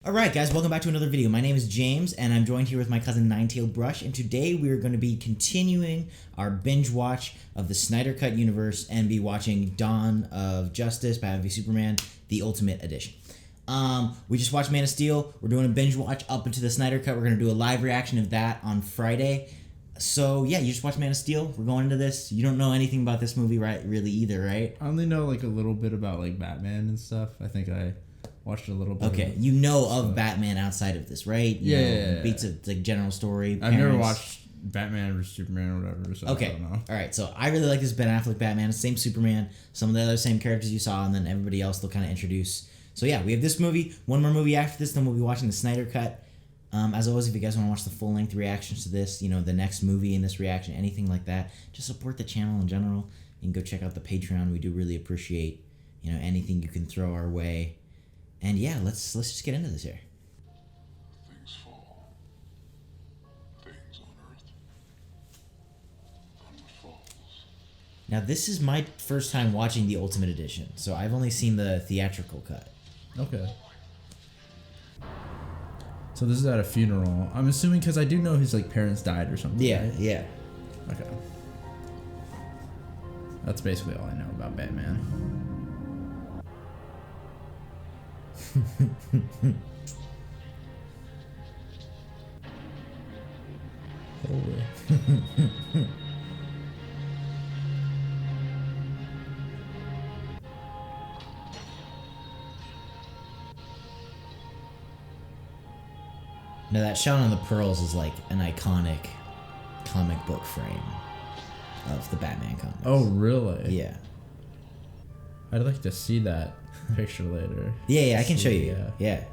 Alright guys, welcome back to another video. My name is James and I'm joined here with my cousin Ninetailedbrush, and today we are going to be continuing our binge watch of the Snyder Cut universe and be watching Dawn of Justice, Batman v Superman, the Ultimate Edition. We just watched Man of Steel. We're doing a binge watch up into the Snyder Cut. We're going to do a live reaction of that on Friday. So yeah, you just watched Man of Steel. We're going into this. You don't know anything about this movie, right? Really either, right? I only know like a little bit about like Batman and stuff. I think I watched a little bit. Okay, you know of Batman outside of this, right? You know, beats of the general story. I've never watched Batman or Superman or whatever. So okay, I don't know. All right. So I really like this Ben Affleck Batman. Same Superman. Some of the other same characters you saw, and then everybody else they'll kind of introduce. So yeah, we have this movie. One more movie after this, then we'll be watching the Snyder Cut. As always, if you guys want to watch the full-length reactions to this, you know, the next movie in this reaction, anything like that, just support the channel in general. You can go check out the Patreon. We do really appreciate, you know, anything you can throw our way. And yeah, let's just get into this here. Things fall. Things on earth. Thunder falls. Now, this is my first time watching the Ultimate Edition, so I've only seen the theatrical cut. Okay. So this is at a funeral. I'm assuming because I do know his like parents died or something. Yeah, right? yeah. Okay. That's basically all I know about Batman. Holy. Now that shot on the pearls is like an iconic comic book frame of the Batman comics. Oh, really? Yeah. I'd like to see that picture later. Yeah, I can show you. Yeah.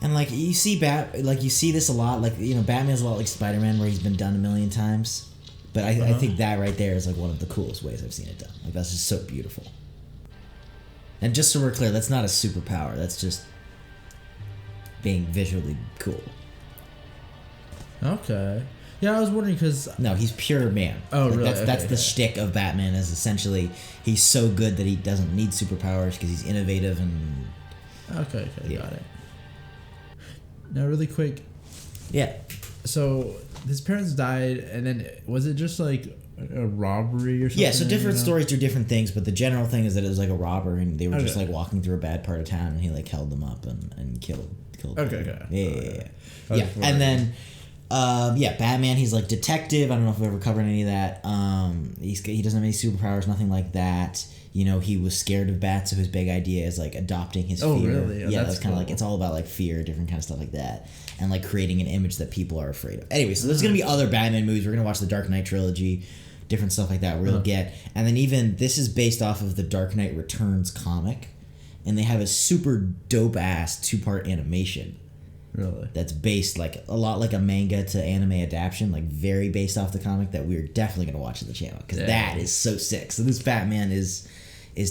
And like you see you see this a lot. Like, you know, Batman's a lot like Spider-Man, where he's been done a million times. But I think that right there is like one of the coolest ways I've seen it done. Like, that's just so beautiful. And just so we're clear, that's not a superpower. That's just being visually cool. Okay. Yeah, I was wondering because no, he's pure man. Oh, like, really? That's the shtick of Batman. Is essentially he's so good that he doesn't need superpowers because he's innovative and. Okay, got it. Now, really quick. Yeah. So his parents died, and then was it just like a robbery or something? Yeah. So different stories do different things, but the general thing is that it was like a robber, and they were just like walking through a bad part of town, and he like held them up and killed. Okay. Yeah. And then. Batman, he's like detective. I don't know if we've ever covered any of that. He doesn't have any superpowers, nothing like that. You know, he was scared of bats, so his big idea is like adopting his fear. Oh, really? Yeah, that's kind of like, it's all about like fear, different kind of stuff like that, and like creating an image that people are afraid of. Anyway, so there's gonna be other Batman movies. We're gonna watch the Dark Knight trilogy, different stuff like that. We'll get, and then even this is based off of the Dark Knight Returns comic, and they have a super dope ass 2-part animation. Really? That's based like a lot like a manga to anime adaptation, like very based off the comic, that we're definitely going to watch on the channel because that is so sick. So this Batman is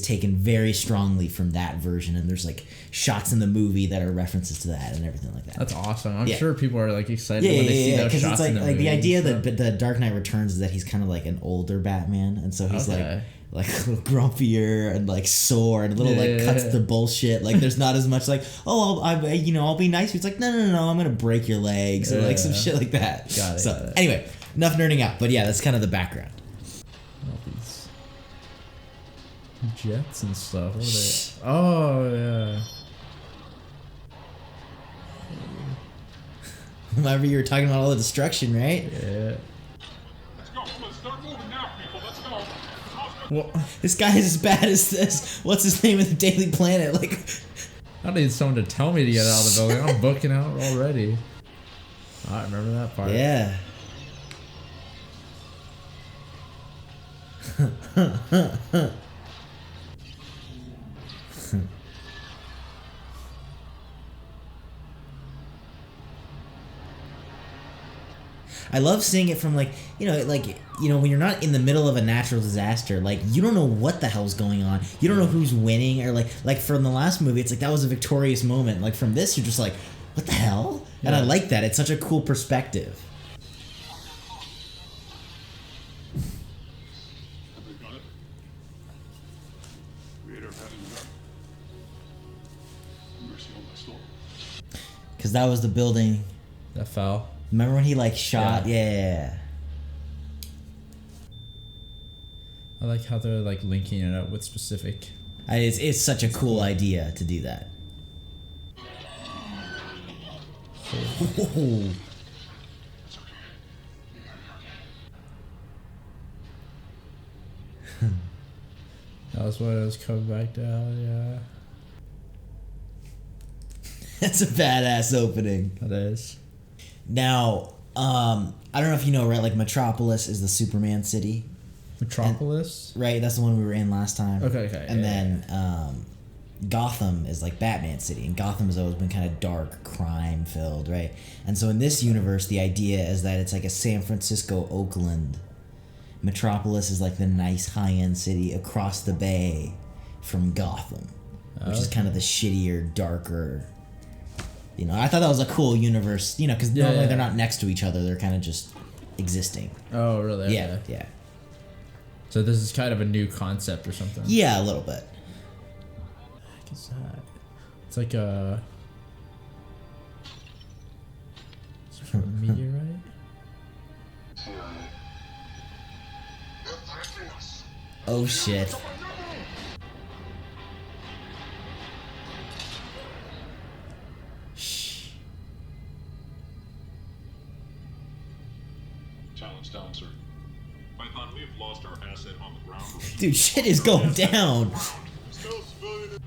taken very strongly from that version, and there's like shots in the movie that are references to that and everything like that. That's awesome. I'm sure people are like excited when they see those because shots. It's in the like movie the idea that the Dark Knight Returns is that he's kind of like an older Batman, and so he's like a little grumpier and like sore and a little like cuts the bullshit. Like there's not as much like, oh, I'll be nice. He's like, no, I'm gonna break your legs or like some shit like that. Got it. So anyway, enough nerding out. But yeah, that's kind of the background. All these jets and stuff. What are they? Oh yeah. Remember you were talking about all the destruction, right? Yeah. Let's go. Let's start moving now, people. Let's go. Well, This guy is as bad as this. What's his name in the Daily Planet? Like, I need someone to tell me to get out of the building. I'm booking out already. I remember that part. yeah. I love seeing it from when you're not in the middle of a natural disaster, like you don't know what the hell's going on. You don't know who's winning, or like from the last movie, it's like that was a victorious moment. Like from this, you're just like, what the hell? Yeah. And I like that. It's such a cool perspective. Creator of heaven and earth. Mercy on my soul. because that was the building. That fell. Remember when he like shot? Yeah. Yeah. I like how they're like linking it up with specific. It's such a cool idea to do that. Oh. That was what I was coming back down. Yeah. That's a badass opening. That is. Now, I don't know if you know, right? Like Metropolis is the Superman city, Metropolis. right? That's the one we were in last time. Okay. And then Gotham is like Batman city, and Gotham has always been kind of dark, crime filled, right? And so in this universe, the idea is that it's like a San Francisco, Oakland. Metropolis is like the nice high-end city across the bay from Gotham, which is kind of the shittier, darker. You know, I thought that was a cool universe. You know, because normally they're not next to each other; they're kind of just existing. Oh, really? Yeah, Okay. yeah, So this is kind of a new concept or something. yeah, a little bit. What is that? It's like a. Is it a meteorite? Oh shit! Shh. Challenge down, sir. Python, we have lost our asset on the ground. Dude, shit is going down. Still civilian.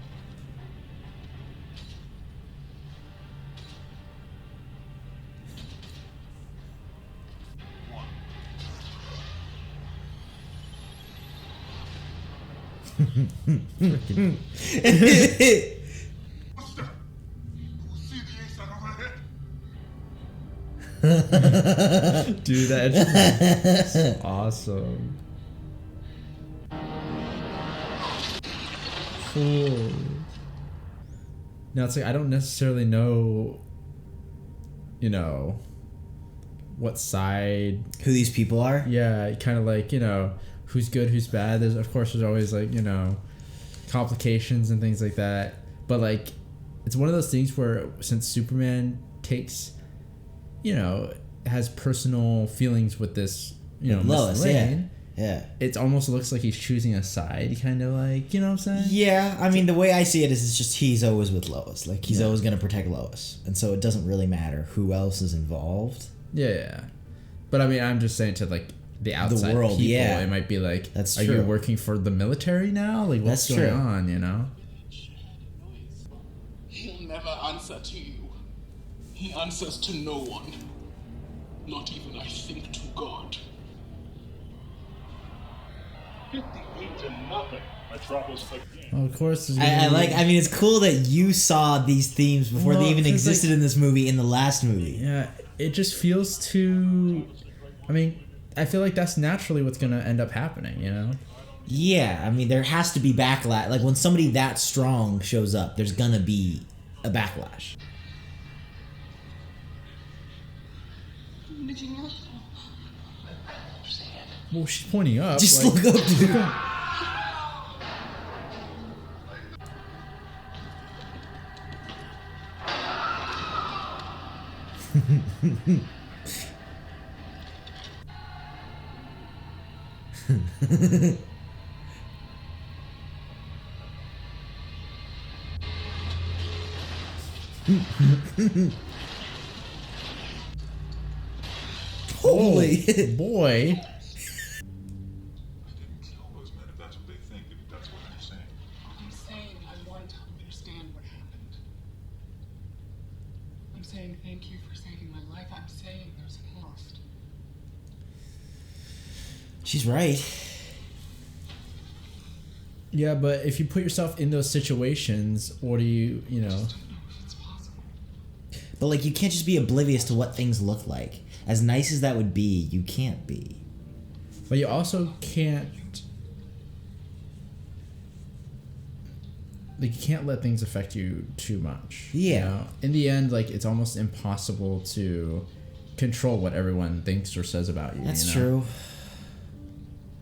What's that? You see the ace out overhead? Dude, that's awesome. Cool. Now it's like I don't necessarily know, you know, what side. Who these people are? Yeah, kind of like, you know, who's good, who's bad. There's of course there's always like, you know, complications and things like that. But like, it's one of those things where since Superman takes, you know, has personal feelings with this, you know, Lois, Miss Lane, yeah. it almost looks like he's choosing a side, kind of like, you know what I'm saying? Yeah, I mean, the way I see it is it's just he's always with Lois. Like, he's Yeah. always going to protect Lois. And so it doesn't really matter who else is involved. Yeah. But I mean, I'm just saying to like the outside world, people, yeah. it might be like, That's are true. you working for the military now? Like, what's That's going true. on, you know? He'll never answer to you. He answers to no one. Not even, I think, to God. 58-0. Metropolis again. Well, of course. there's I gonna be- mean, it's cool that you saw these themes before Well, they even 'cause, existed like- in this movie in the last movie. Yeah, it just feels too. I mean, I feel like that's naturally what's gonna end up happening, you know? Yeah, I mean, there has to be backlash. Like, when somebody that strong shows up, there's going to be a backlash. Well, she's pointing up. Just like, look up, dude. Holy. boy. I didn't kill those men if that's what they think, if that's what they're saying. I'm saying I want to understand what happened. I'm saying thank you for saving my life. I'm saying there's a cost. She's right. Yeah, but if you put yourself in those situations, what do you know? I don't know if it's possible. But, like, you can't just be oblivious to what things look like. As nice as that would be, you can't be. But you also can't. Like, you can't let things affect you too much. you Yeah. know? In the end, like, it's almost impossible to control what everyone thinks or says about you. That's you know? true.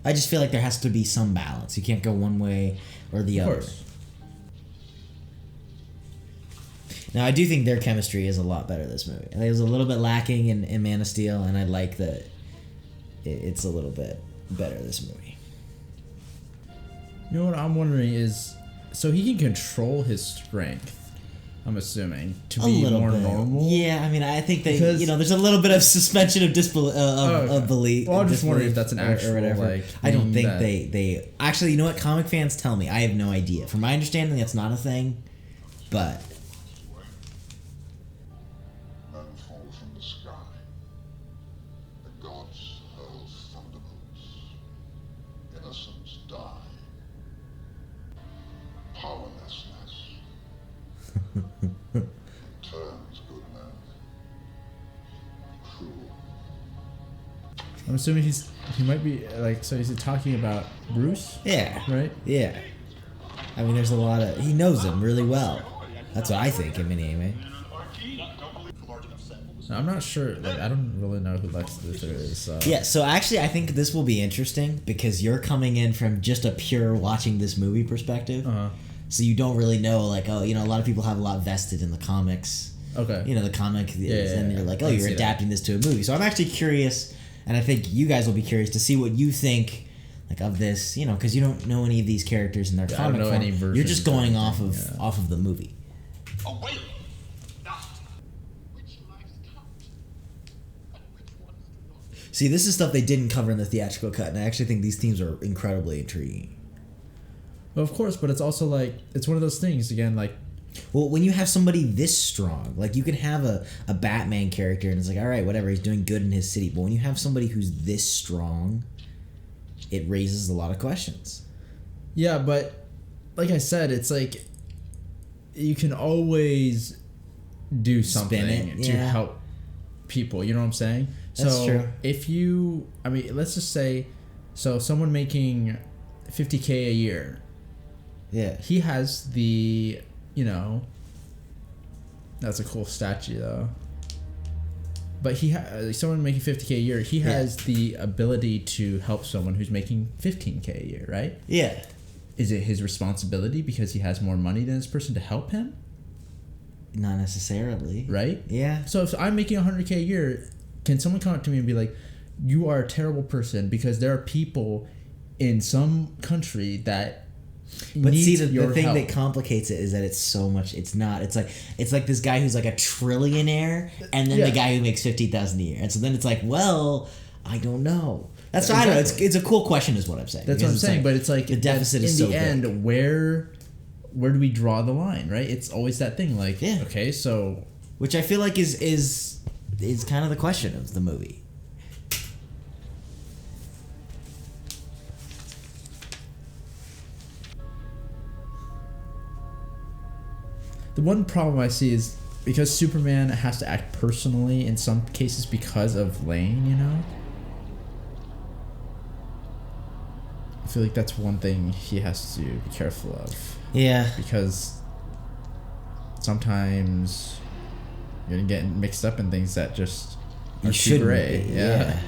I just feel like there has to be some balance. You can't go one way or the Of other. course. Now, I do think their chemistry is a lot better this movie. I think it was a little bit lacking in Man of Steel, and I like that it's a little bit better this movie. You know what I'm wondering is, so he can control his strength, I'm assuming, to be more normal? Yeah, I mean, I think that, Because- there's a little bit of suspension of disbelief. Of belief. Well, I'm just wondering if disbelief that's an or actual, whatever. like, I don't thing think that- they... Actually, you know what? Comic fans tell me. I have no idea. From my understanding, that's not a thing, but... Men fall from the sky. The gods hurl thunderbolts. Innocents die. Powerlessness turns good men cruel. I'm assuming he might be, like, so he's talking about Bruce? Yeah. Right? Yeah. I mean, there's a lot of... He knows him really well. That's what I think, anyway. I'm not sure, like, I don't really know who Lex Luthor is, so... Yeah, so actually, I think this will be interesting because you're coming in from just a pure watching this movie perspective. Uh-huh. So you don't really know, like, a lot of people have a lot vested in the comics. Okay. The comic, and you're like, I can you're see adapting this to a movie. So I'm actually curious, and I think you guys will be curious to see what you think, like, of this, because you don't know any of these characters in their I don't comic know form. any You're versions just or going anything, off of the movie. Oh, wait! Now, Which lives count, and which ones do not. See, this is stuff they didn't cover in the theatrical cut, and I actually think these themes are incredibly intriguing. Well, of course, but it's also, like, it's one of those things, again, like... Well, when you have somebody this strong, like, you can have a Batman character, and it's like, all right, whatever, he's doing good in his city. But when you have somebody who's this strong, it raises a lot of questions. Yeah, but, like I said, it's like... You can always do something to help people, you know what I'm saying? That's true. If you... I mean, let's just say... So, someone making $50K a year... Yeah. He has the, that's a cool statue though. But someone making $50K a year, he has the ability to help someone who's making $15K a year, right? Yeah. Is it his responsibility because he has more money than this person to help him? Not necessarily. Right? Yeah. So if I'm making $100K a year, can someone come up to me and be like, you are a terrible person because there are people in some country that But see, the thing help. that complicates it is that it's so much. It's not. It's like this guy who's like a trillionaire, and then the guy who makes 50,000 a year, and so then it's like, well, I don't know. That's I don't know. It's a cool question, is what I'm saying. That's what I'm saying. Like, but it's like the deficit is in so the big. end, where do we draw the line? Right? It's always that thing. Like, okay, so which I feel like is kind of the question of the movie. the one problem I see is because Superman has to act personally in some cases because of Lane, I feel like that's one thing he has to be careful of. Yeah. Because sometimes you're gonna get mixed up in things that just are too gray. Yeah.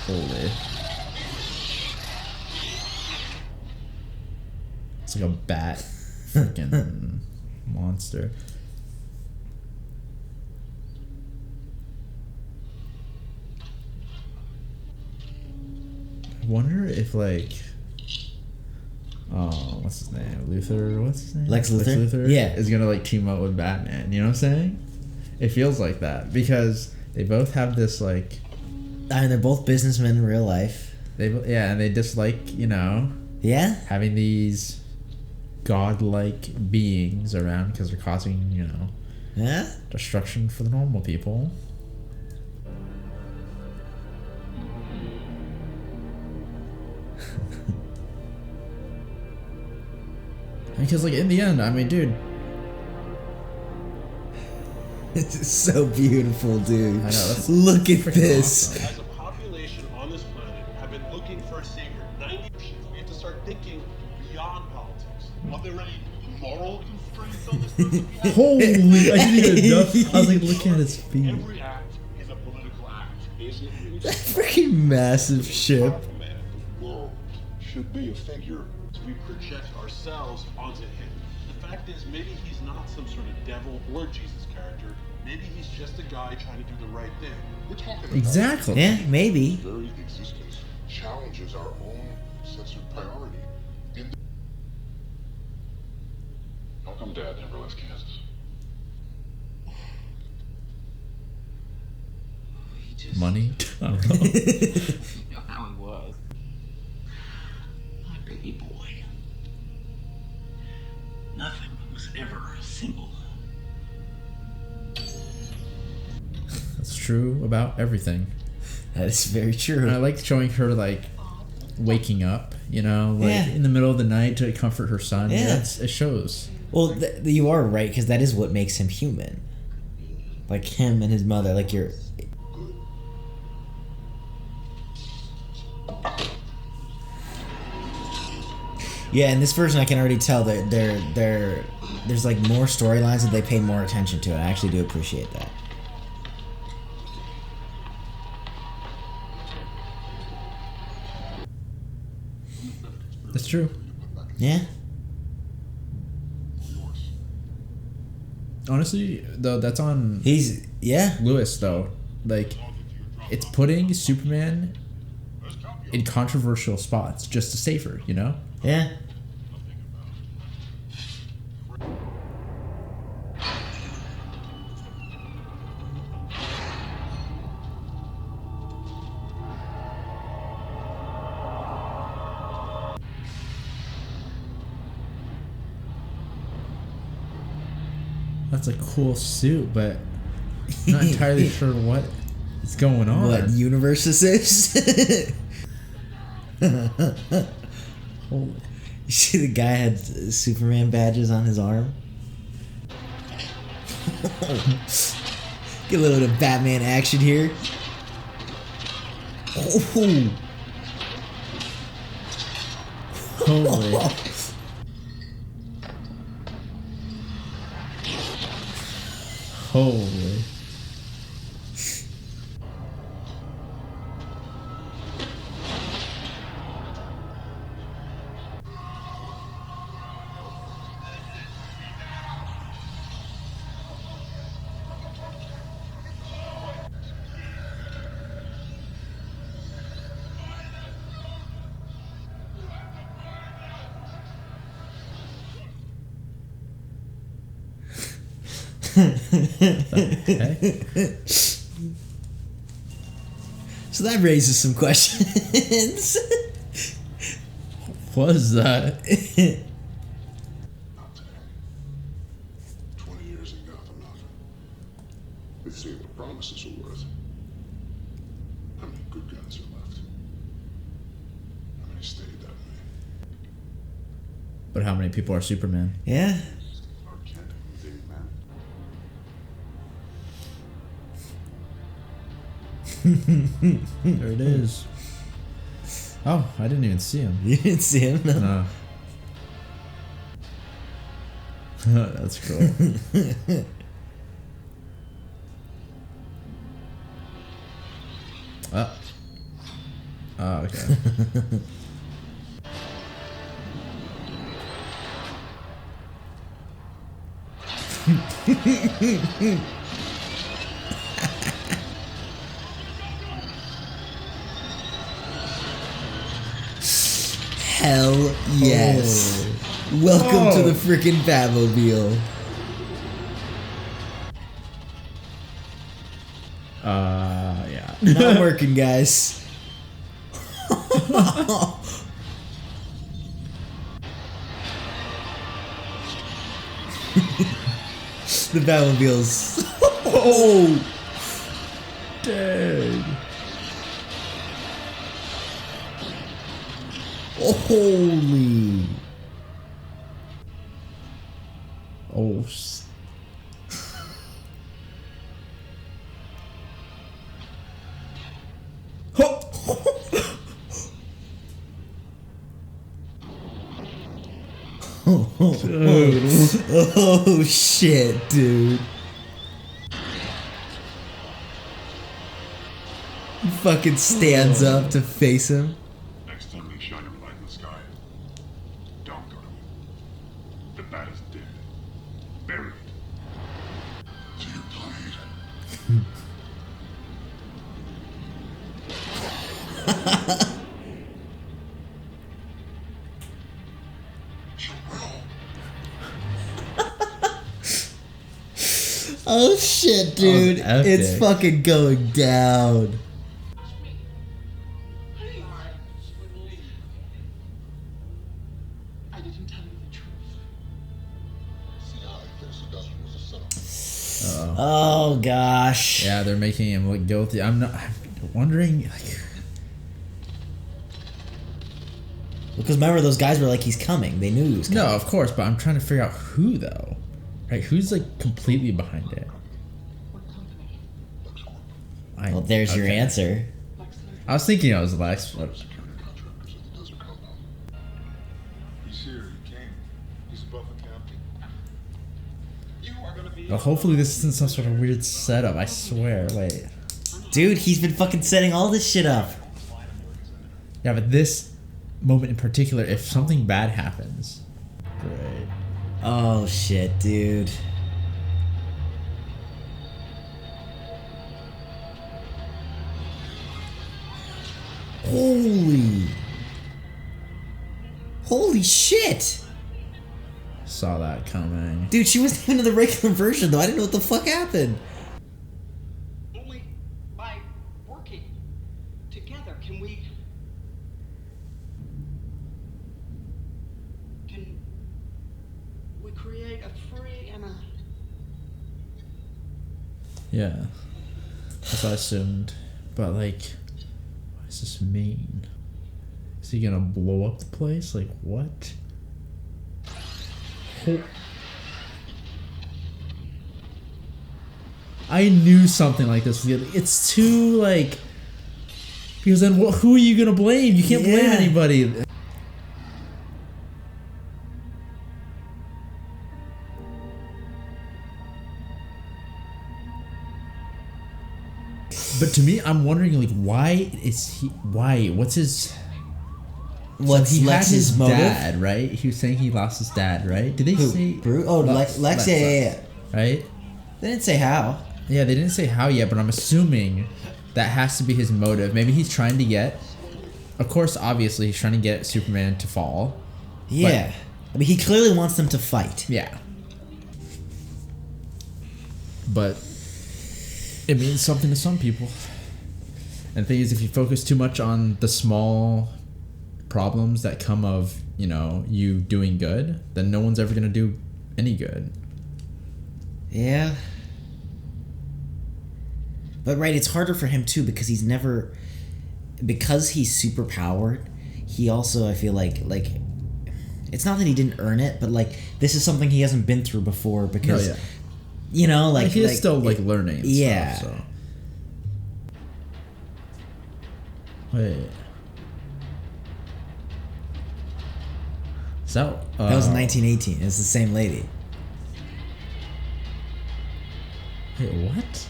Holy. It's like a bat freaking monster. I wonder if what's his name? What's his name? Lex Luthor? Yeah. Is gonna team up with Batman, you know what I'm saying? It feels like that because they both have this I mean, they're both businessmen in real life. and they dislike, Yeah? having these godlike beings around because they're causing, Yeah? destruction for the normal people. Because in the end, I mean, dude, It's so beautiful, dude. I know, that's Look at freaking this. awesome. As a population on this planet have been looking for a savior 90 years, we have to start thinking beyond politics. Are there any moral constraints on this person? Holy, I didn't even know. I was looking at his feet. Every act is a political act, isn't it? Freaking massive ship. Man, the world should be a figure. We project ourselves onto him. The fact is, maybe he's not some sort of devil or Jesus character. Maybe he's just a guy trying to do the right thing. We're talking about Exactly. Yeah, maybe. his very existence challenges our own sense of priority. How come Dad never left Kansas? Money? I don't know. You know how he was. My baby boy. Nothing was ever simple. That's true about everything. That is very true. And I like showing her like waking up, you know, like Yeah. in the middle of the night to comfort her son. Yeah. It shows. Well, you are right, because that is what makes him human. Like him and his mother, like you're. Yeah, in this version, I can already tell that there's like more storylines that they pay more attention to, and I actually do appreciate that. That's true. Yeah. Honestly, though, that's on He's yeah. Lewis, though. Like, it's putting Superman in controversial spots just to save her, you know? Yeah. That's a cool suit, but I'm not entirely sure what is going on. What universe this is? Holy. You see the guy had Superman badges on his arm? Get a little bit of Batman action here. Oh. Holy. Holy. Okay. So that raises some questions. What is that? Not today. 20 years in Gotham now. We've seen what promises are worth. How many good guys are left? How many stayed that way? But how many people are Superman? Yeah. Our Kent and Dave Man. There it is. Oh, I didn't even see him. You didn't see him, no? No. That's cool. Oh, okay. Hell yes. Welcome to the freaking Batmobile. Yeah. Not working, guys. The Batmobiles. Oh! Dang. Oh, holy. Oh. Oh shit, dude. He fucking stands up to face him. Next time you shine your light in the sky, Don't go to him. The bat is dead. Buried. So you played. Oh shit, dude. epic. It's fucking going down. I didn't tell you the truth. CIA thinks the Dustin was a setup. Oh gosh. Yeah, they're making him look guilty. I'm wondering, like, Because remember, those guys were like, he's coming. They knew he was coming. no, of course, but I'm trying to figure out who though. Right? Who's like completely behind it? What company? Well, there's your okay. answer. Lex Luthor. I was thinking it was Lex, but Contractors at the Desert Compound. He's here. He came. He's above the captain. You are gonna be. well, hopefully this isn't some sort of weird setup. I swear. Wait. Dude, he's been fucking setting all this shit up. Yeah, but this moment in particular, if something bad happens, great. Oh shit, dude. Holy shit! Saw that coming. Dude, she wasn't even in the regular version though. I didn't know what the fuck happened. Only by working together can we create a free and a Yeah. That's what I assumed. But like, what does this mean? Is he gonna blow up the place? Like what? I knew something like this was gonna. It's too like. Because then, who are you gonna blame? You can't blame Yeah. anybody. But to me, I'm wondering like, why is he? Why? What's his? What's he had Lex's his motive? dad, right? He was saying he lost his dad, right? Did they Who? say? Bruce? Oh, Lex, yeah. Right? They didn't say how. Yeah, they didn't say how yet, but I'm assuming that has to be his motive. Maybe he's trying to get. Of course, obviously, he's trying to get Superman to fall. Yeah. I mean, he clearly wants them to fight. Yeah. But it means something to some people. And the thing is, if you focus too much on the small problems that come of, you know, you doing good, then no one's ever going to do any good. Yeah. But right, it's harder for him too because he's never, because he's super powered. He also, I feel like it's not that he didn't earn it, but like this is something he hasn't been through before because, No, yeah. you know, like he's still like learning. And yeah. Stuff, so. Wait. Is that? That was 1918. It's the same lady. Wait, what?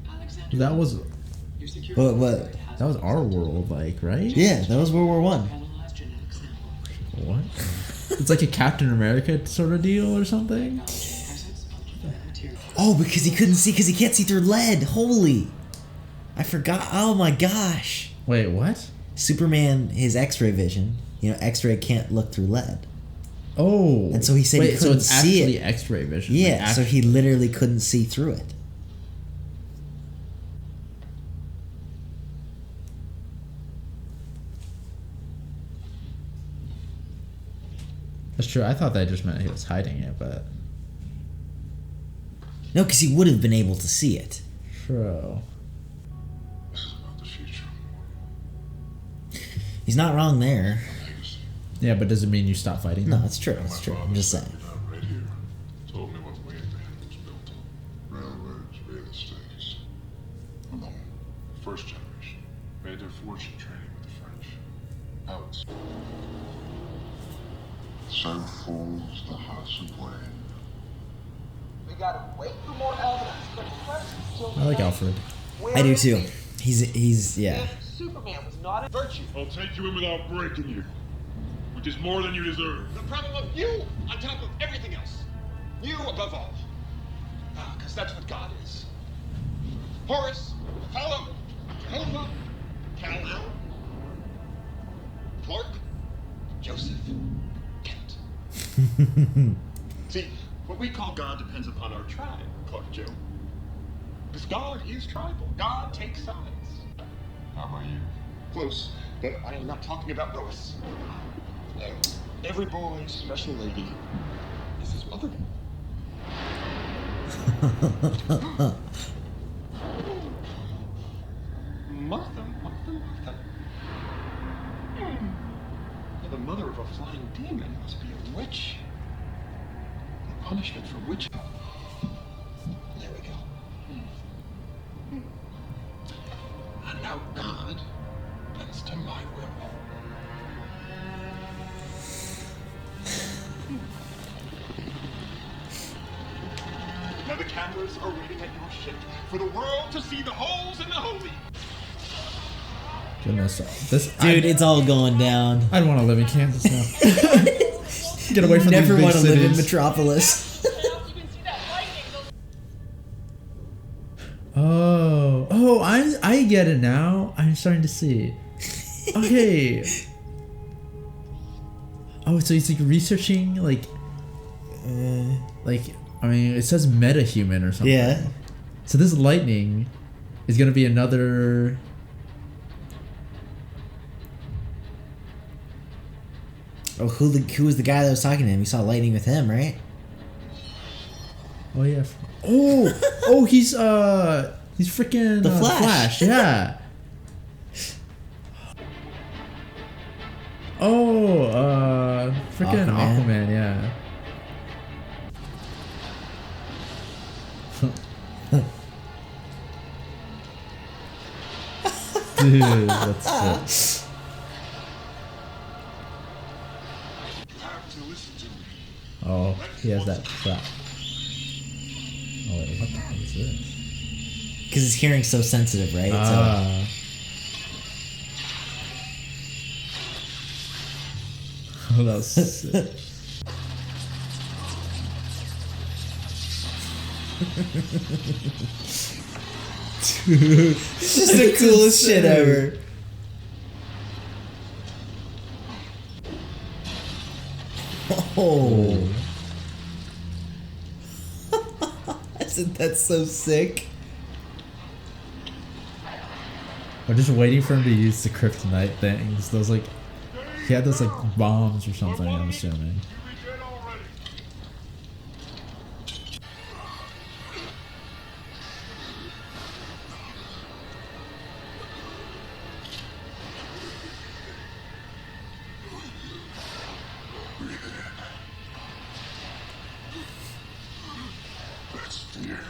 Alexander. That was What? that was our world, like, right? Yeah, that was World War One. Analyze genetic sample. What? It's like a Captain America sort of deal or something. Presence of genetic material. Oh, because he couldn't see, because he can't see through lead. Holy, I forgot. Oh my gosh. Wait, what? Superman, his X-ray vision. You know, X-ray can't look through lead. Oh, And so he said he wait, so couldn't it's see actually it. X-ray vision. Yeah, like so he literally couldn't see through it. That's true. I thought that just meant he was hiding it, but No, because he would have been able to see it. true. This is about the future. He's not wrong there. Legacy. Yeah, but does it mean you stop fighting? No, them? it's true. It's true. I'm just saying. Right here. Told me what way the was built. Railroads, real estates. Alone. First generation. Made their fortune trading with the French. Now it's... So falls the house of Wayne. We gotta wait for more evidence, but first, I like Alfred. I do too. He's yeah. Superman was not a virtue. I'll take you in without breaking you, which is more than you deserve. The problem of you on top of everything else. You above all. Because that's what God is. Horus, Apollo, Jehovah, Kal-El, Clark, Joseph, Kent. See, what we call God depends upon our tribe, Clark Joe. Because God is tribal. God takes sides. How about you? Close, but I am not talking about Lois. Every boy's special lady is his mother. Martha. The mother of a flying demon must be a witch. The punishment for witch. There we go. And now God bends to my will. Now the cameras are waiting at your ship for the world to see the holes in the holy. Goodness, this Dude, it's all going down. I don't want to live in Kansas now. Get away from Never these big want to live in cities. Metropolis. Oh, I get it now. I'm starting to see. Okay. Oh, so he's like researching like I mean, it says metahuman or something. Yeah. So this lightning is gonna be another. Oh, who was the guy that was talking to him? You saw lightning with him, right? Oh yeah. Oh, he's freaking The Flash. Yeah. Oh, freaking Aquaman, yeah. Dude, that's sick. You have to listen to me. Oh, he has that crap. Oh wait, what the hell is this? Because his hearing's so sensitive, right? Ah. Oh, that was sick. Dude, It's just the coolest shit ever. Oh. Isn't that so sick? I'm just waiting for him to use the kryptonite things. Those like, he had those like bombs or something. I'm assuming. You begin already. Breathe it in. That's fear.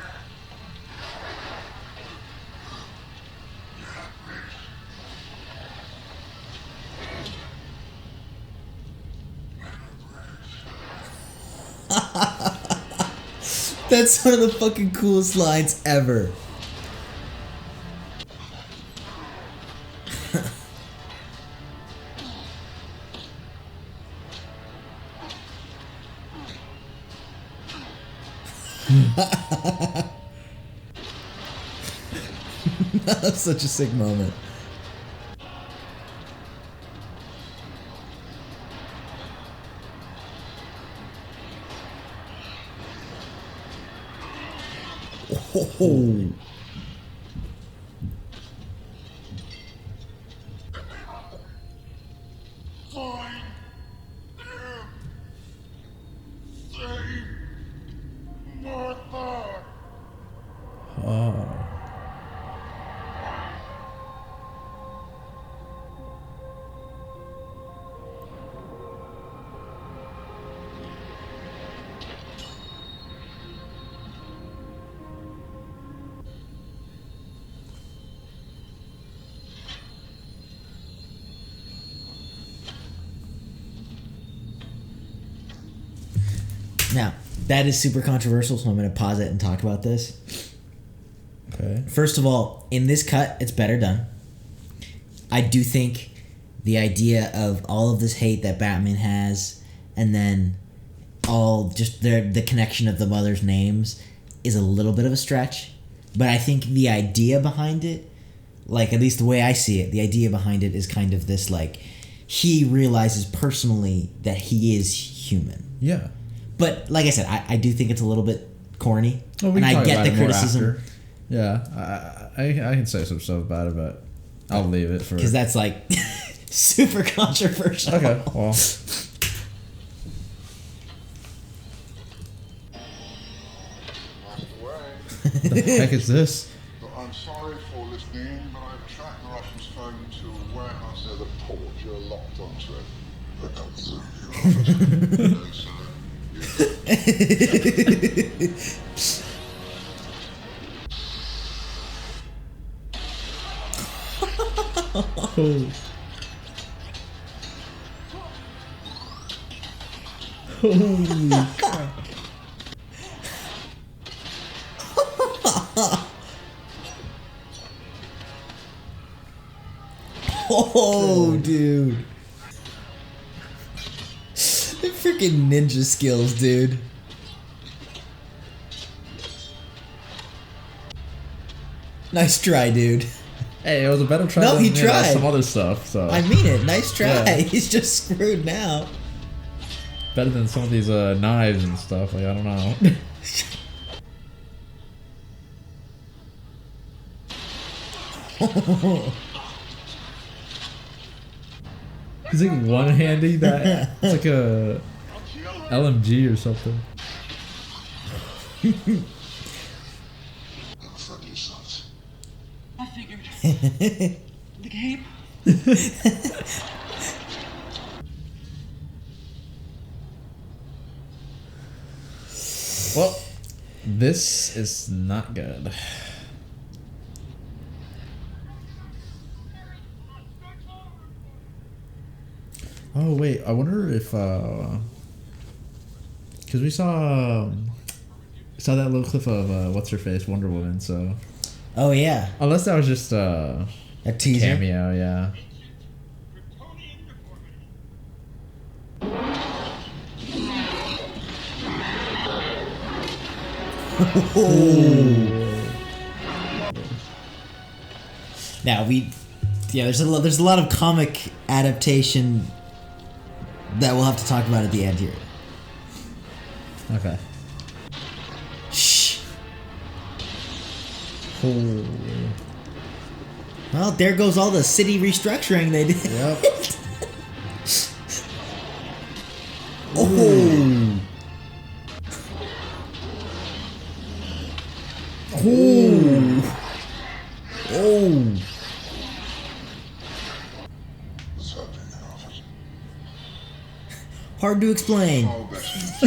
You're not ready. That's one of the fucking coolest lines ever. That's such a sick moment. Oh. Find him. Save Martha. Oh. Now, that is super controversial, so I'm going to pause it and talk about this. Okay. First of all, in this cut, it's better done. I do think the idea of all of this hate that Batman has, and then all just the connection of the mother's names is a little bit of a stretch. But I think the idea behind it, like, at least the way I see it, the idea behind it is kind of this, like, he realizes personally that he is human. Yeah. But like I said, I do think it's a little bit corny, Well, and I get the criticism. Yeah, I can say some stuff about it, but I'll leave it for... Because that's, like, super controversial. Okay, well... What the heck is this? I'm sorry for listening, but I've tracked the Russian's phone to a warehouse near the port. You're locked onto it. But also, no, sir. Holy crap. Oh, dude. The freaking ninja skills, dude. Nice try, dude. Hey, it was a better try No, than he tried. some other stuff, so... I mean it. Nice try. Yeah. He's just screwed now. Better than some of these knives and stuff, like, I don't know. He's like one-handing that. It's like a LMG or something. I'm afraid you sons. I figured. The cape. Well, this is not good. Oh wait, I wonder if because we saw that little clip of what's her face, Wonder Woman. So Oh, yeah. unless that was just A teaser. cameo, yeah. Now, there's a lot of comic adaptation that we'll have to talk about at the end here. Okay. Shh. Oh. Well, there goes all the city restructuring they did. Yep. Oh. Oh. Oh. What's happening in office? Hard to explain. Oh, that's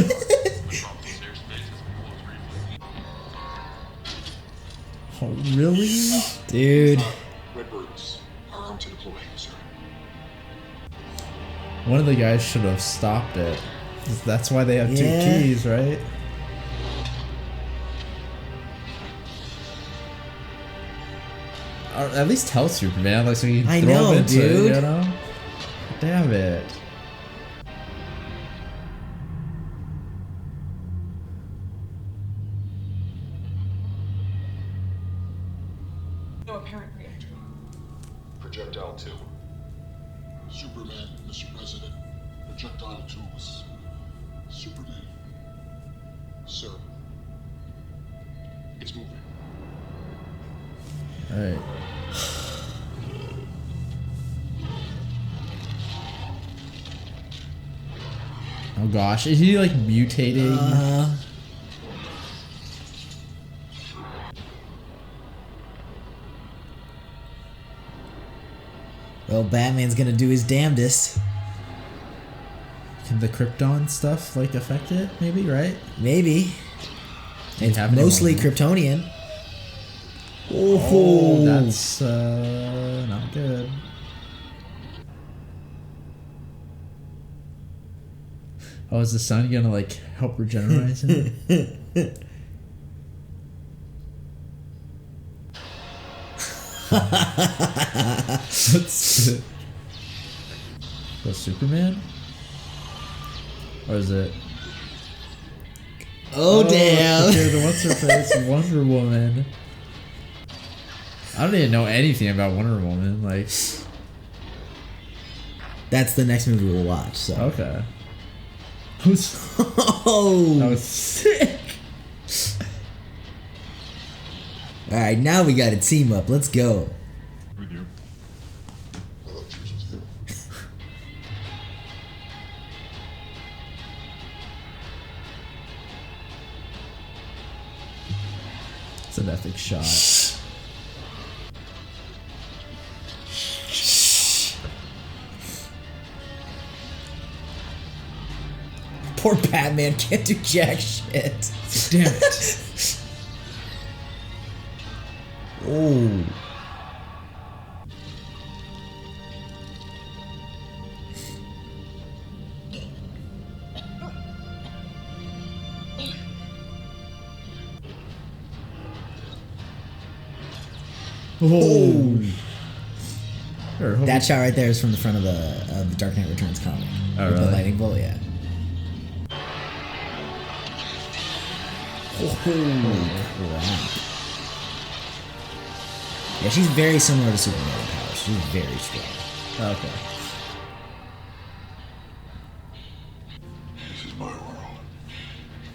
Oh, really? Dude. Redbirds are armed to deploy, sir. One of the guys should have stopped it. That's why they have two Yeah. keys, right? Or at least tell Superman, like, so you I can throw know, him into dude. it, you know? Damn it. No apparent reaction. Projectile 2. Superman, Mr. President. Projectile 2's Superman. Sir. It's moving. Alright. Oh gosh, is he like mutating? Well, Batman's gonna do his damnedest. Can the Krypton stuff like affect it? Maybe, right? Maybe. Do you It's have any mostly more? Kryptonian. Oh, that's not good. Oh, is the sun gonna like help regenerate him? That's it. The Superman? Or is it? Oh, damn. Okay, the what's her face? Wonder Woman. I don't even know anything about Wonder Woman. Like, That's the next movie we'll watch. So. okay. Who's Oh. that was sick. All right, now we got to team up. Let's go. With you. I thought yours was here. It's an epic shot. Poor Batman can't do jack shit. Damn it. Oh. Oh. Sure, hope That shot right there is from the front of the Dark Knight Returns comic. Oh, With the really? lightning bolt, yeah. Holy crap. Yeah, she's very similar to Superman in power. She's very strong. Okay. This is my world.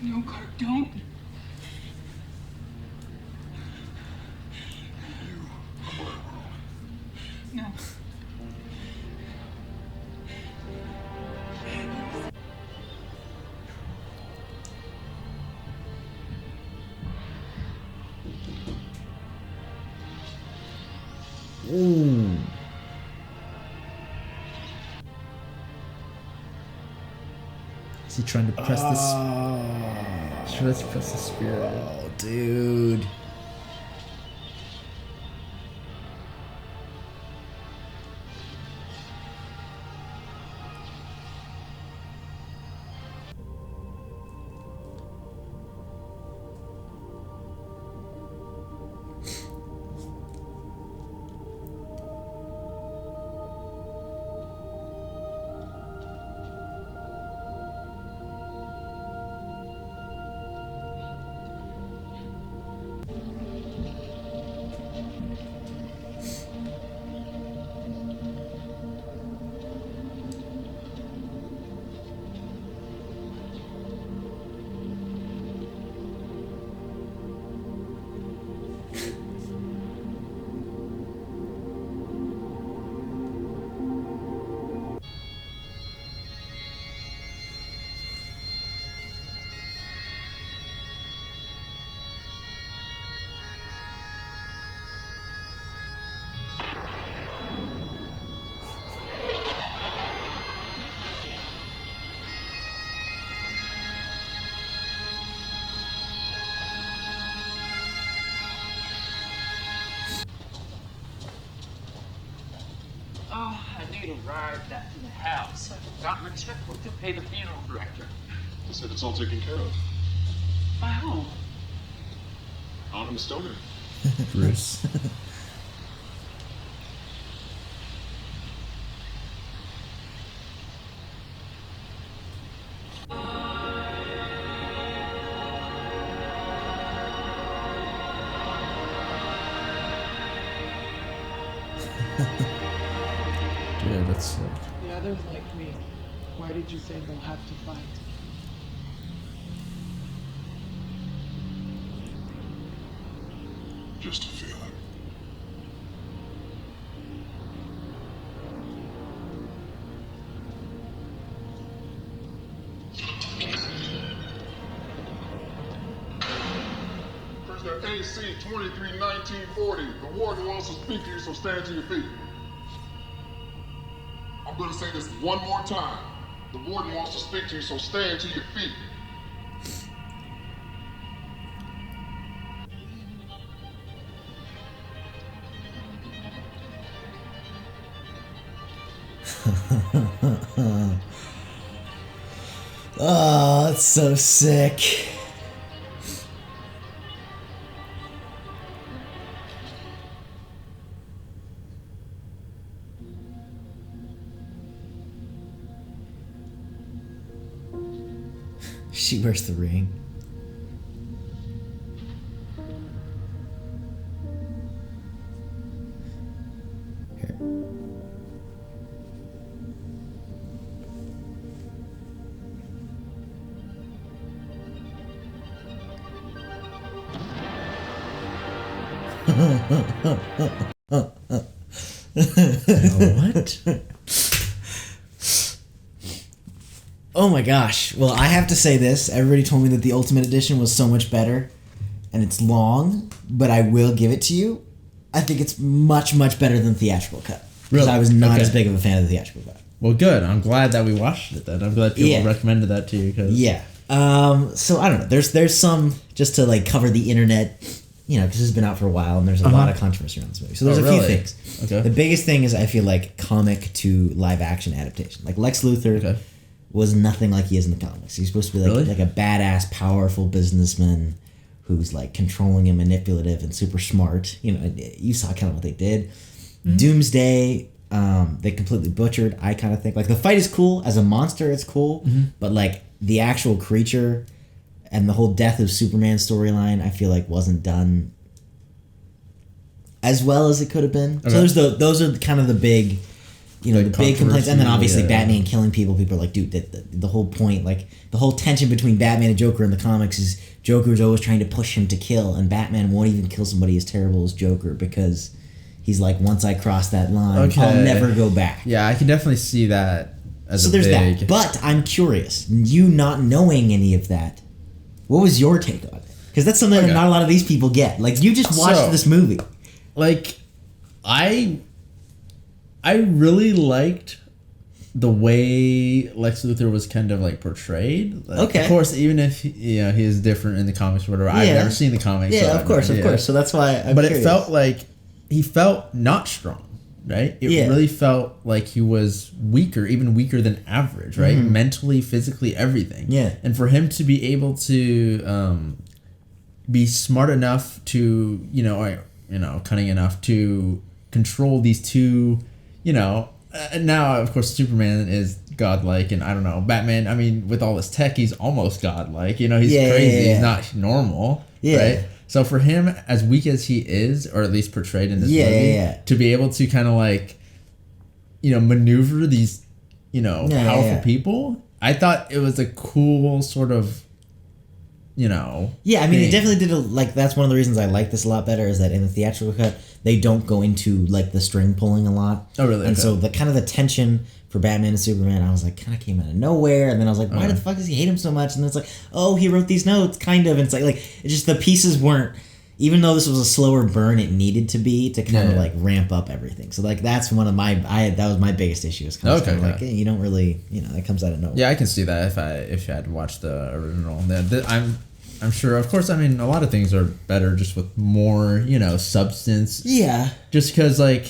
No, Clark, don't. You are my world. No. Ooh. Is he trying to press this? Sure, let's press the spirit. Oh, dude. Oh, I need a ride back to the house. I forgot my checkbook to pay the funeral director. They said it's all taken care of. By whom? Autumn Stoner. Bruce. Dude, that's sick. The others like me. Why did you say they'll have to fight? Just a feeling. Prisoner AC 231940. The warden wants to speak to you, so stand to your feet. I'm gonna say this one more time. The warden wants to speak to you, so stand to your feet. Oh, that's so sick. She wears the ring. Here. What? Oh my gosh. Well, I have to say this. Everybody told me that the Ultimate Edition was so much better, and it's long, but I will give it to you. I think it's much, much better than the theatrical cut. Because Really? I was not Okay. as big of a fan of the theatrical cut. Well, good. I'm glad that we watched it then. I'm glad people Yeah. recommended that to you. Cause Yeah. So I don't know. There's some, just to like cover the internet, you know, because it's been out for a while and there's a lot of controversy around this movie. So there's Oh, a few really? things. Okay. The biggest thing is I feel like comic to live action adaptation. Like Lex Luthor Okay. was nothing like he is in the comics. He's supposed to be like Really? like a badass, powerful businessman who's like controlling and manipulative and super smart. You know, you saw kind of what they did. Mm-hmm. Doomsday, they completely butchered. I kind of think like the fight is cool as a monster, it's cool, Mm-hmm. but like the actual creature and the whole death of Superman storyline, I feel like wasn't done as well as it could have been. Okay. So those are kind of the big, you know, Like the big complaints, and then obviously yeah. Batman killing people. People are like, dude, the whole point, like the whole tension between Batman and Joker in the comics is Joker's always trying to push him to kill, and Batman won't even kill somebody as terrible as Joker because he's like, once I cross that line, I'll Okay. never go back. Yeah, I can definitely see that as So a there's big... that. But I'm curious, you not knowing any of that, what was your take on it? Because that's something that Okay. not a lot of these people get. Like, you just watched So- this movie. Like, I really liked the way Lex Luthor was kind of like portrayed. Like, Okay. Of course, even if he is different in the comics or whatever, I've Yeah. never seen the comics. so I Yeah, have of no course, of idea. course. So that's why I'm But curious. it felt like he felt not strong, right? It Yeah. really felt like he was weaker, even weaker than average, right? Mentally, physically, everything. Yeah. And for him to be able to be smart enough to, cunning enough to control these two, now of course Superman is godlike, and I don't know, Batman, I mean, with all his tech, he's almost godlike. He's Yeah, crazy. yeah, yeah. He's not normal. Yeah. Right? So for him, as weak as he is, or at least portrayed in this Yeah, movie, yeah. to be able to kind of like, maneuver these, powerful yeah. people, I thought it was a cool sort of, Yeah, I mean, thing. it definitely did that's one of the reasons I like this a lot better is that in the theatrical cut, they don't go into, like, the string pulling a lot. Oh, really? And Okay. so the kind of the tension for Batman and Superman, I was like, kind of came out of nowhere. And then I was like, why Okay. the fuck does he hate him so much? And then it's like, oh, he wrote these notes, kind of. And it's like it's just the pieces weren't, even though this was a slower burn, it needed to be to kind of, Yeah. like, ramp up everything. So, like, that's one of that was my biggest issue. Is kind of Okay, like, yeah. hey, you don't really, it comes out of nowhere. Yeah, I can see that if I had watched the original. I'm sure. Of course, I mean, a lot of things are better just with more, substance. Yeah. Just because, like,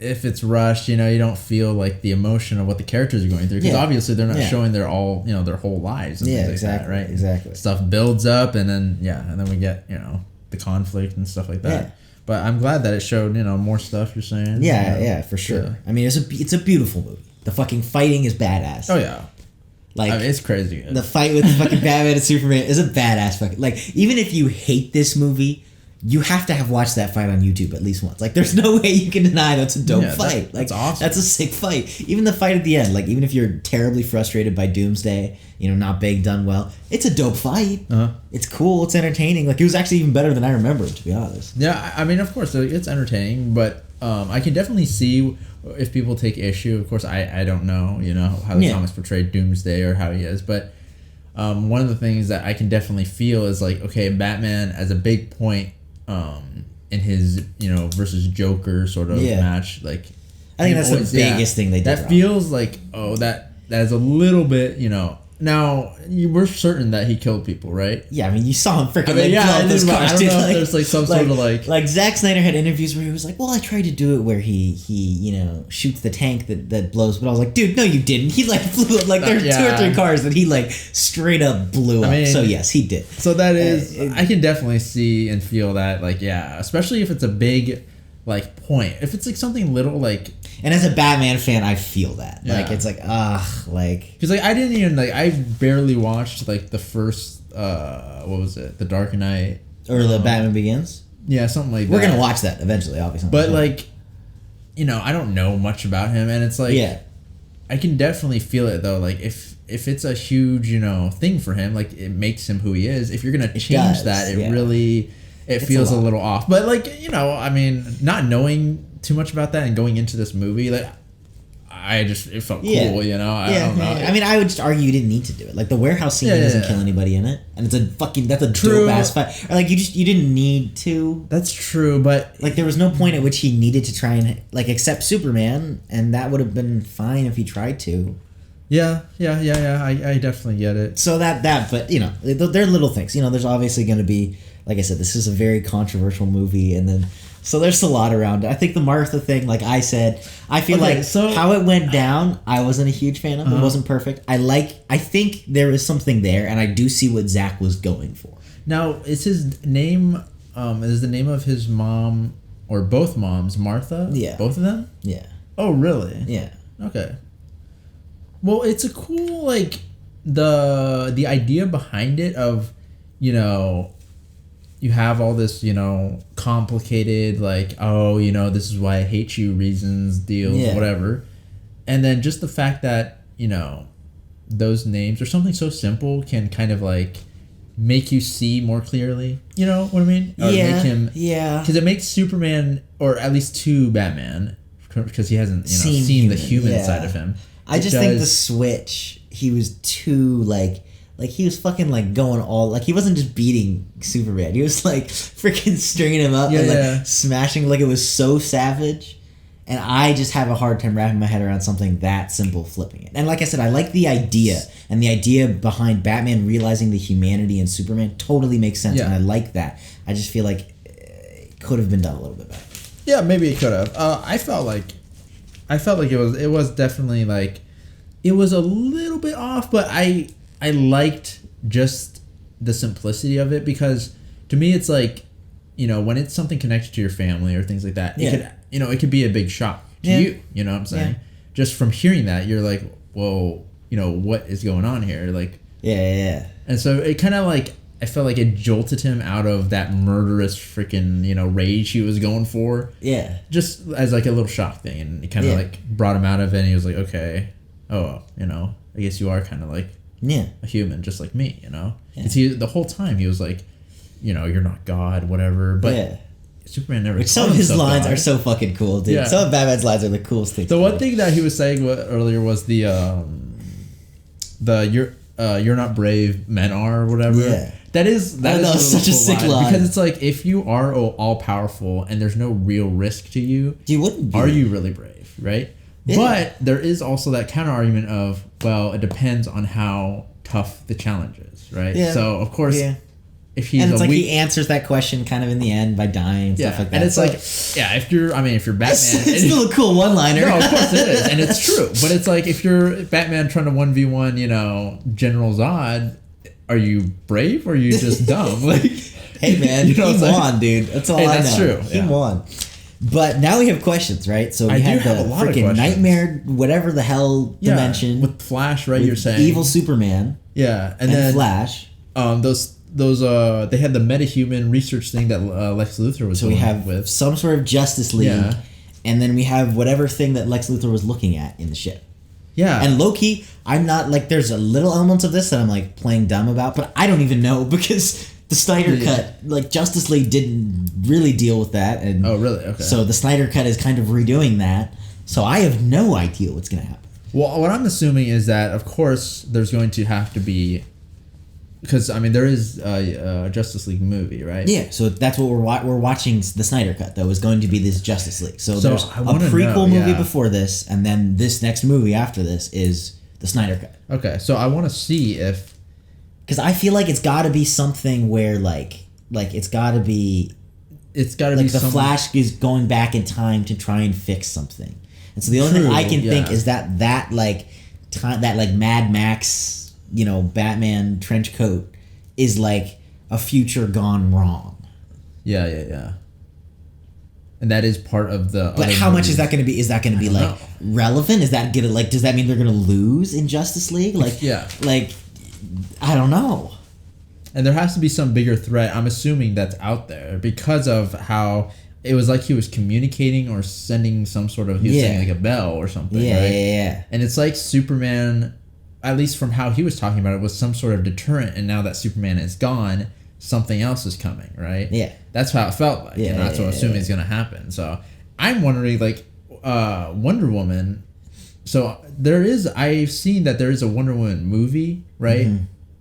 if it's rushed, you don't feel like the emotion of what the characters are going through. Because Yeah. obviously they're not Yeah. showing their whole lives. And Yeah, things like exactly, that, right? exactly. Stuff builds up, and then we get the conflict and stuff like that. Yeah. But I'm glad that it showed more stuff. You're saying. Yeah, yeah, for sure. Yeah. I mean, it's a beautiful movie. The fucking fighting is badass. Oh yeah. Like, I mean, it's crazy good. the fight with fucking Batman and Superman is a badass fucking, like, even if you hate this movie, you have to have watched that fight on YouTube at least once. Like, there's no way you can deny that's a dope Yeah, fight. Like, that's awesome. That's a sick fight. Even the fight at the end, like, even if you're terribly frustrated by Doomsday, not being done well, it's a dope fight. Uh-huh. It's cool. It's entertaining. Like, it was actually even better than I remember, to be honest. Yeah, I mean, of course, it's entertaining, but I can definitely see if people take issue. Of course, I don't know, how the Yeah. comics portrayed Doomsday or how he is, but one of the things that I can definitely feel is like, okay, Batman as a big point in his, versus Joker sort of Yeah. match, like I think he that's always- the biggest thing they did That wrong. feels like, that is a little bit, Now, you were certain that he killed people, right? Yeah, I mean, you saw him freaking I mean, blow up those but I cars, don't dude. know if Like, there's, like, some sort of, like... Like, Zack Snyder had interviews where he was like, well, I tried to do it where he shoots the tank that blows, but I was like, dude, no, you didn't. He, like, flew up, like, there's two or Yeah. three cars that he, like, straight up blew up. mean, So, yes, he did. So that is, it- I can definitely see and feel that, like, yeah, especially if it's a big like point. If it's like something little, like, And as a Batman fan, I feel that. Yeah. Like, it's like, like... because like I didn't even like I barely watched like the first what was it, The Dark Knight Or the Batman Begins. Yeah, something like that. We're going to watch that eventually, obviously. But like, you know, I don't know much about him, and it's like, yeah. I can definitely feel it though. Like if it's a huge, you know, thing for him, like it makes him who he is. If you're gonna change that, it really feels a little off. But like, you know, I mean, not knowing too much about that and going into this movie, like it felt cool, you know. I don't know. I mean, I would just argue you didn't need to do it. Like the warehouse scene doesn't kill anybody in it, and it's that's a dope ass fight. Or like you didn't need to. That's true, but like there was no point at which he needed to try and like accept Superman, and that would have been fine if he tried to. Yeah. I definitely get it. So but you know, they're little things. You know, there's obviously going to be, like I said, this is a very controversial movie, and then. So there's a lot around it. I think the Martha thing, like I said, I feel how it went down, I wasn't a huge fan of. It wasn't perfect. I think there is something there, and I do see what Zach was going for. Now, is his name, is the name of his mom, or both moms, Martha? Yeah. Both of them? Yeah. Oh, really? Yeah. Okay. Well, it's a cool, like, the idea behind it of, you know, you have all this, you know, complicated, like, oh, you know, this is why I hate you reasons, deals, whatever. And then just the fact that, you know, those names or something so simple can kind of like make you see more clearly. You know what I mean? Or yeah. Make him, yeah. Because it makes Superman, or at least to Batman, because he hasn't, you know, seen the human side of him. I just think the switch, he was too, like he was fucking like going all like he wasn't just beating Superman. He was like freaking stringing him up and like smashing, like it was so savage. And I just have a hard time wrapping my head around something that simple, flipping it. And like I said, I like the idea, and the idea behind Batman realizing the humanity in Superman totally makes sense, and I like that. I just feel like it could have been done a little bit better. Yeah, maybe it could have. I felt like it was definitely like it was a little bit off, but I liked just the simplicity of it, because to me it's like, you know, when it's something connected to your family or things like that, it could, you know, it could be a big shock to you know what I'm saying? Yeah. Just from hearing that, you're like, whoa, you know, what is going on here? Like, yeah. And so it kind of like, I felt like it jolted him out of that murderous freaking, you know, rage he was going for. Yeah. Just as like a little shock thing, and it kind of like brought him out of it, and he was like, okay, oh, you know, I guess you are kind of like a human just like me, you know? Because the whole time he was like, you know, you're not God, whatever. But Superman never. Some of his lines are so fucking cool, dude. Yeah. Some of Batman's lines are the coolest things. The one thing that he was saying earlier was the you're not brave, men are, or whatever. Yeah. That is such a sick line, because it's like, if you are all powerful and there's no real risk to you, you wouldn't be. Are you really brave, right? Yeah. But there is also that counter argument of, well, it depends on how tough the challenge is, right? Yeah. So of course, if he's and it's like he answers that question kind of in the end by dying and stuff like that. And it's like, if you're Batman, it's still a cool one-liner. No, of course it is, and it's true. But it's like, if you're Batman trying to 1v1, you know, General Zod, are you brave or are you just dumb? Like, hey man, he won, dude. That's all I know. That's true. He won. But now we have questions, right? So we have the freaking nightmare, whatever the hell dimension with Flash, right? You're saying evil Superman, and then Flash. Those they had the metahuman research thing that Lex Luthor was. So we have with some sort of Justice League, and then we have whatever thing that Lex Luthor was looking at in the ship. Yeah, and low-key, I'm not like, there's a little elements of this that I'm like playing dumb about, but I don't even know, because the Snyder Cut, like Justice League didn't really deal with that, and oh really? Okay. So the Snyder Cut is kind of redoing that. So I have no idea what's gonna happen. Well, what I'm assuming is that, of course, there's going to have to be, because I mean there is a Justice League movie, right? Yeah. So that's what we're watching. The Snyder Cut though is going to be this Justice League. So there's a prequel movie before this, and then this next movie after this is the Snyder Cut. Okay. So I want to see if. Because I feel like it's got to be something where like it's got to be be the Flash is going back in time to try and fix something, and so the only thing I can think is that like Mad Max, you know, Batman trench coat is like a future gone wrong. Yeah. and that is part of the. But other how much movies. is that going to be? Is that going to be like know. relevant? Is that gonna like? Does that mean they're going to lose in Justice League? Like, Yeah. like I don't know. And there has to be some bigger threat. I'm assuming that's out there because of how it was like he was communicating or sending some sort of. He was saying like a bell or something. Yeah, right? yeah. And it's like Superman, at least from how he was talking about it, was some sort of deterrent. And now that Superman is gone, something else is coming, right? Yeah. That's how it felt like. Yeah, and that's what I'm assuming is going to happen. So I'm wondering, like, Wonder Woman. So I've seen that there is a Wonder Woman movie, right?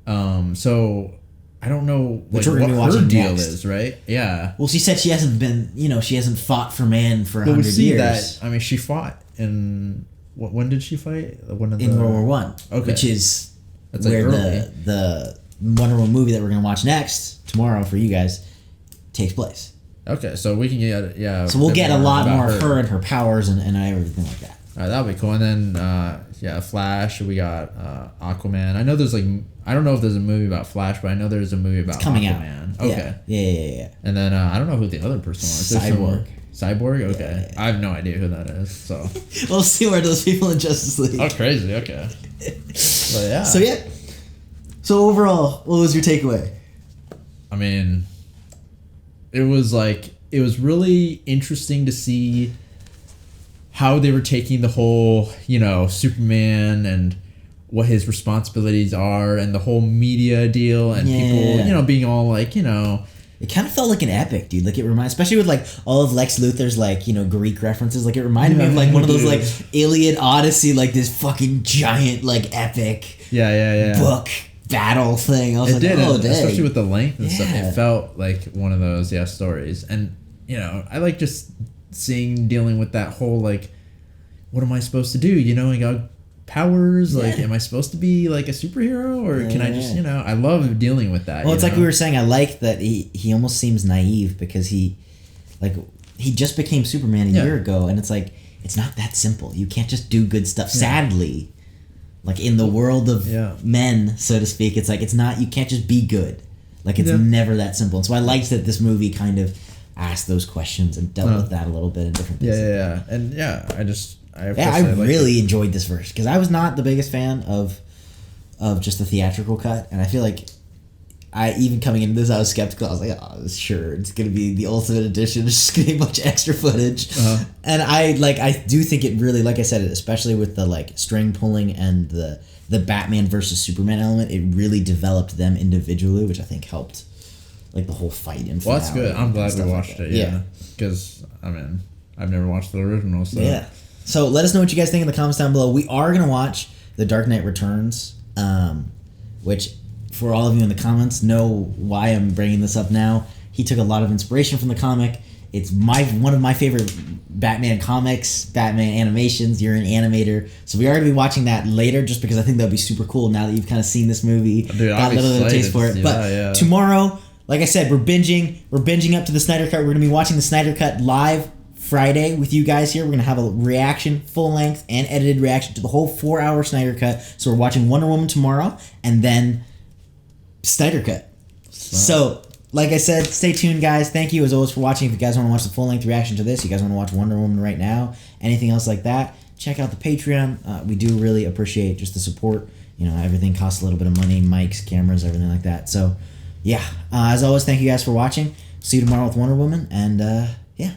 Mm-hmm. So I don't know Which like, we're gonna be what her watching deal next. is, right? Yeah. Well, she said she hasn't been, she hasn't fought for man for But we 100 see years. that. I mean, she fought in. When did she fight? One of the, in World War One, Okay. which is That's, like, where early. the Wonder Woman movie that we're gonna watch next tomorrow for you guys takes place. Okay, so we can get So we'll bit get a lot about more of her and her powers and everything like that. All right, that'll be cool. And then Flash. We got Aquaman. I know there's like I don't know if there's a movie about Flash, but I know there's a movie about Coming Aquaman. out. Okay. Yeah. And then I don't know who the other person was. There's Cyborg. Cyborg. Okay. I have no idea who that is. So. We'll see where those people in Justice League. Oh, crazy. Okay. But yeah. So yeah. So overall, what was your takeaway? I mean, it was really interesting to see how they were taking the whole, Superman and what his responsibilities are and the whole media deal and people, being all like, It kind of felt like an epic, dude. Like it reminds, especially with like all of Lex Luthor's like Greek references. Like it reminded me of like one of those like Iliad Odyssey, like this fucking giant like epic book battle thing. I was like, oh, dang. Especially with the length and stuff. Yeah. It felt like one of those stories. And I like just dealing with that whole like, what am I supposed to do? I got powers. Like, am I supposed to be like a superhero or can I just I love dealing with that. Well, it's like we were saying. I like that he almost seems naive because he just became Superman a year ago, and it's like it's not that simple. You can't just do good stuff. Sadly, like in the world of men, so to speak, it's like it's not. You can't just be good. Like it's never that simple. And so I liked that this movie kind of asked those questions and dealt with that a little bit in different things. And I really enjoyed this version because I was not the biggest fan of just the theatrical cut, and I feel like even coming into this I was skeptical. I was like, oh, sure, it's gonna be the ultimate edition. It's just gonna be a bunch of extra footage, and I do think it really, like I said, especially with the like string pulling and the Batman versus Superman element, it really developed them individually, which I think helped like the whole fight. Well, that's good. I'm glad we watched it. Yeah, because I've never watched the original. So yeah. So let us know what you guys think in the comments down below. We are going to watch The Dark Knight Returns, which for all of you in the comments know why I'm bringing this up now. He took a lot of inspiration from the comic. It's one of my favorite Batman comics, Batman animations. You're an animator. So we are going to be watching that later just because I think that would be super cool now that you've kind of seen this movie. Dude, got a little bit of taste for it. But tomorrow, like I said, we're binging up to the Snyder Cut. We're going to be watching the Snyder Cut live Friday with you guys here. We're going to have a reaction, full length and edited reaction to the whole 4-hour Snyder Cut. So we're watching Wonder Woman tomorrow and then Snyder Cut. So, like I said, stay tuned, guys. Thank you as always for watching. If you guys want to watch the full length reaction to this, you guys want to watch Wonder Woman right now, anything else like that, check out the Patreon. We do really appreciate just the support. Everything costs a little bit of money, mics, cameras, everything like that. So, yeah. As always, thank you guys for watching. See you tomorrow with Wonder Woman, and yeah.